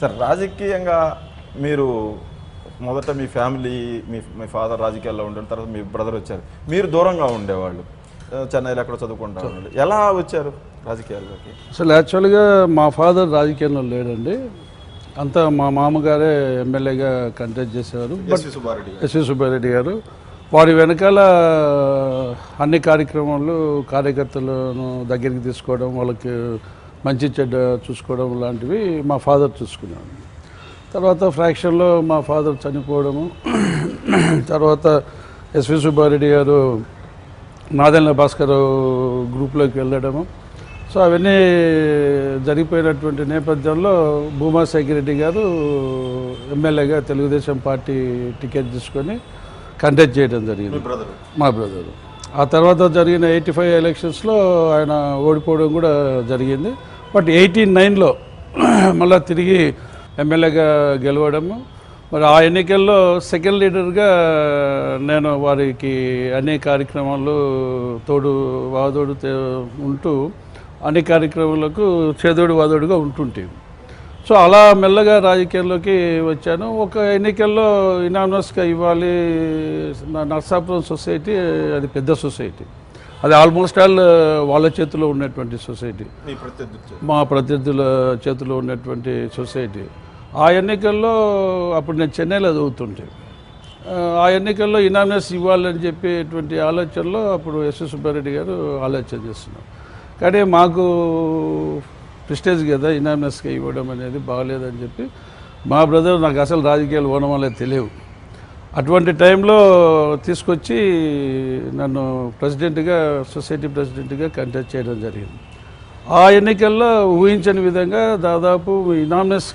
Sir రాజకీయంగా మీరు మొదట మీ ఫ్యామిలీ మీ ఫాదర్ రాజకీయాల్లో ఉండే తర్వాత మీ బ్రదర్ వచ్చారు, మీరు దూరంగా ఉండేవాళ్ళు, చెన్నైలో ఎక్కడ చదువుకుంటా ఉండండి, ఎలా వచ్చారు రాజకీయాల్లోకి? అసలు యాక్చువల్గా మా ఫాదర్ రాజకీయంలో లేడండి, అంతా మా మామగారే ఎమ్మెల్యేగా కంటెస్ట్ చేసేవారు. ఎస్వి సుబ్బారెడ్డి గారు వారి వెనకాల అన్ని కార్యక్రమాలు కార్యకర్తలను దగ్గరికి తీసుకోవడం, వాళ్ళకి మంచి చెడ్డ చూసుకోవడం లాంటివి మా ఫాదర్ చూసుకున్నాడు. తర్వాత ఫ్రాక్షన్లో మా ఫాదర్ చనిపోవడము, తర్వాత ఎస్వి సుబ్బారెడ్డి గారు నాదెండ్ల భాస్కర్ గ్రూప్లోకి వెళ్ళడము, సో అవన్నీ జరిగిపోయినటువంటి నేపథ్యంలో భూమా శేఖరెడ్డి గారు ఎమ్మెల్యేగా తెలుగుదేశం పార్టీ టికెట్ తీసుకొని కంటెస్ట్ చేయడం జరిగింది, మా బ్రదరు. ఆ తర్వాత జరిగిన 85 ఎలక్షన్స్లో ఆయన ఓడిపోవడం కూడా జరిగింది. బట్ 89లో మళ్ళీ తిరిగి ఎమ్మెల్యేగా గెలవడము, మరి ఆ ఎన్నికల్లో సెకండ్ లీడర్గా నేను వారికి అన్ని కార్యక్రమాలు తోడు వాదోడు ఉంటూ అన్ని కార్యక్రమాలకు చేదోడు వాదోడుగా ఉంటుంటే, సో అలా మెల్లగా రాజకీయాల్లోకి వచ్చాను. ఒక ఎన్నికల్లో ఇనామినస్గా ఇవ్వాలి, నర్సాపురం సొసైటీ అది పెద్ద సొసైటీ, అది ఆల్మోస్ట్ ఆల్ వాళ్ళ చేతిలో ఉన్నటువంటి సొసైటీ, మా ప్రత్యర్థుల చేతిలో ఉన్నటువంటి సొసైటీ. ఆ ఎన్నికల్లో అప్పుడు నేను చెన్నైలో చదువుతుంటే, ఆ ఎన్నికల్లో ఇనామినస్ ఇవ్వాలని చెప్పేటువంటి ఆలోచనలో అప్పుడు ఎస్వి సుబ్బారెడ్డి గారు ఆలోచన చేస్తున్నారు. కానీ మాకు ప్రెస్టేజ్ కదా ఇనామినస్గా ఇవ్వడం అనేది బాగలేదని చెప్పి మా బ్రదర్, నాకు అసలు రాజకీయాలు ఓనమాలే తెలియవు, అటువంటి టైంలో తీసుకొచ్చి నన్ను ప్రెసిడెంట్గా సొసైటీ ప్రెసిడెంట్గా కంటెస్ట్ చేయడం జరిగింది. ఆ ఎన్నికల్లో ఊహించని విధంగా దాదాపు ఇనామినస్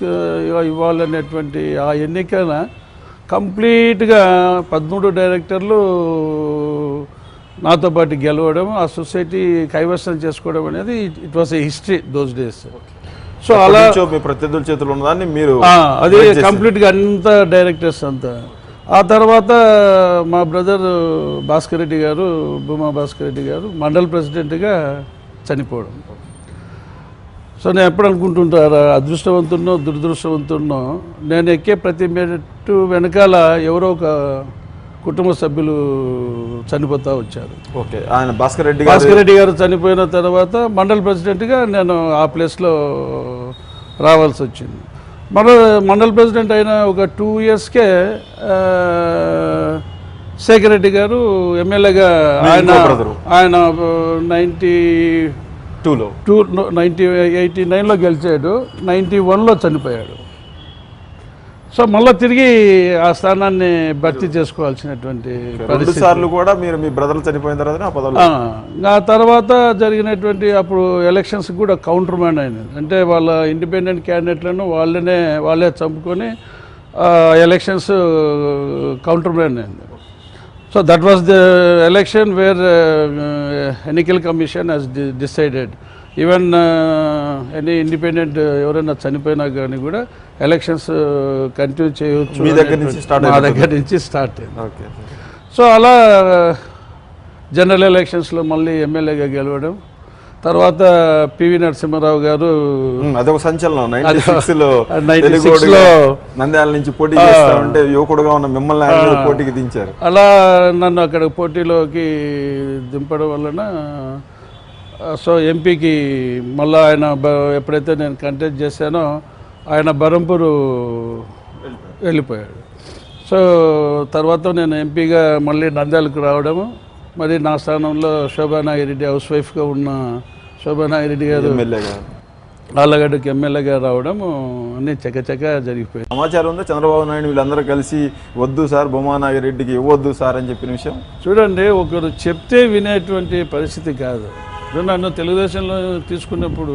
ఇవ్వాలనేటువంటి ఆ ఎన్నికన కంప్లీట్గా 13 డైరెక్టర్లు నాతో పాటు గెలవడం, ఆ సొసైటీ కైవసం చేసుకోవడం అనేది it was a history those days. So అలా ప్రత్యర్థుల చేతులు ఉన్నదాన్ని మీరు అది కంప్లీట్గా అంతా డైరెక్టర్స్ అంతా. ఆ తర్వాత మా బ్రదర్ భాస్కర్ రెడ్డి గారు, భూమా భాస్కర్ రెడ్డి గారు మండల్ ప్రెసిడెంట్గా చనిపోవడం. సో నేను ఎప్పుడు అనుకుంటుంటారా, అదృష్టవంతున్నో దురదృష్టవంతున్నో, నేను ఎక్కే ప్రతి మెట్టు వెనకాల ఎవరో ఒక కుటుంబ సభ్యులు చనిపోతూ వచ్చారు. ఓకే, ఆయన భాస్కర్ రెడ్డి గారు చనిపోయిన తర్వాత మండల్ ప్రెసిడెంట్గా నేను ఆ ప్లేస్లో రావాల్సి వచ్చింది. మండల్ ప్రెసిడెంట్ అయిన ఒక 2 ఇయర్స్కే శేఖర్ రెడ్డి గారు ఎమ్మెల్యేగా ఆయన 1989లో గెలిచాడు, 91లో చనిపోయాడు. సో మళ్ళీ తిరిగి ఆ స్థానాన్ని భర్తీ చేసుకోవాల్సినటువంటి సార్లు కూడా మీరు మీ బ్రదర్లు చనిపోయిన తర్వాత ఆ తర్వాత జరిగినటువంటి అప్పుడు ఎలక్షన్స్ కూడా కౌంటర్ మ్యాన్ అయినది, అంటే వాళ్ళ ఇండిపెండెంట్ క్యాండిడేట్లను వాళ్ళే చంపుకొని ఎలక్షన్స్ కౌంటర్ మ్యాన్ అయింది. So that was the election where ఎన్నికల commission has decided even any independent ఎవరైనా చనిపోయినా కానీ కూడా ఎలక్షన్స్ కంటిన్యూ చేయవచ్చు, మా దగ్గర నుంచి స్టార్ట్ అయింది. సో అలా జనరల్ ఎలక్షన్స్లో మళ్ళీ ఎమ్మెల్యేగా గెలవడం, తర్వాత పివి నరసింహారావు గారు అదొక సంచలనం 96లో నంద్యాల నుంచి పోటీ చేస్తామంటే యువకుడుగా ఉన్న మిమ్మల్ని పోటీకి దించారు. అలా నన్ను అక్కడ పోటీలోకి దింపడం వలన సో ఎంపీకి మళ్ళీ ఆయన ఎప్పుడైతే నేను కంటెస్ట్ చేశానో ఆయన బరంపూరు వెళ్ళిపోయాడు. సో తర్వాత నేను ఎంపీగా మళ్ళీ నంద్యాలకు రావడము, మరి నా స్థానంలో శోభానాగిరెడ్డి హౌస్ వైఫ్గా ఉన్న శోభానాగిరెడ్డి గారు ఆళ్ళగడ్డకి ఎమ్మెల్యేగా రావడం అన్నీ చకచక జరిగిపోయాయి. సమాచారం ఉందా చంద్రబాబు నాయుడు వీళ్ళందరూ కలిసి వద్దు సార్ భూమానాగిరెడ్డికి ఇవ్వద్దు సార్ అని చెప్పిన విషయం? చూడండి, ఒకరు చెప్తే వినేటువంటి పరిస్థితి కాదు. నన్ను తెలుగుదేశంలో తీసుకున్నప్పుడు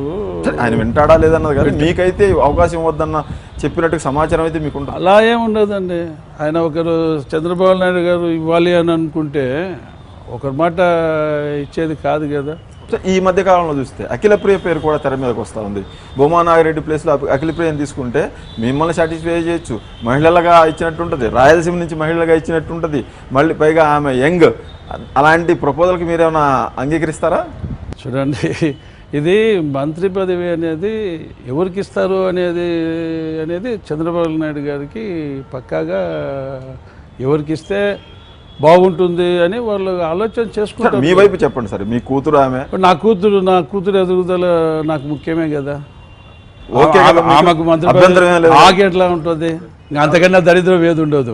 ఆయన వింటాడా లేదన్నది కానీ మీకైతే అవకాశం ఇవ్వద్దన్న చెప్పినట్టు సమాచారం అయితే మీకు ఉంటుంది? అలా ఏం ఉండదండి. ఆయన ఒకరు చంద్రబాబు నాయుడు గారు ఇవ్వాలి అని అనుకుంటే ఒకరి మాట ఇచ్చేది కాదు కదా. ఈ మధ్య కాలంలో చూస్తే అఖిలప్రియ పేరు కూడా తెర మీదకి వస్తూ ఉంది. భూమానాగిరెడ్డి ప్లేస్లో అఖిలప్రియని తీసుకుంటే మిమ్మల్ని సాటిస్ఫై చేయొచ్చు, మహిళలుగా ఇచ్చినట్టు ఉంటుంది, రాయలసీమ నుంచి మహిళలుగా ఇచ్చినట్టు ఉంటుంది, మళ్ళీ పైగా ఆమె యంగ్. అలాంటి ప్రపోజల్కి మీరేమైనా అంగీకరిస్తారా? చూడండి, ఇది మంత్రి పదవి అనేది ఎవరికి ఇస్తారు అనేది చంద్రబాబు నాయుడు గారికి పక్కాగా ఎవరికి ఇస్తే బాగుంటుంది అని వాళ్ళు ఆలోచన చేసుకుంటారు. మీ వైపు చెప్పండి సార్, మీ కూతురు ఆమె. నా కూతురు ఎదుగుదల నాకు ముఖ్యమే కదా. ఓకే కదా, మీకు ఆమెకు మంత్రి అభ్యంతరం ఏం లేదు. ఆకి ఎట్లా ఉంటుంది, అంతకన్నా దరిద్రం ఏది ఉండదు.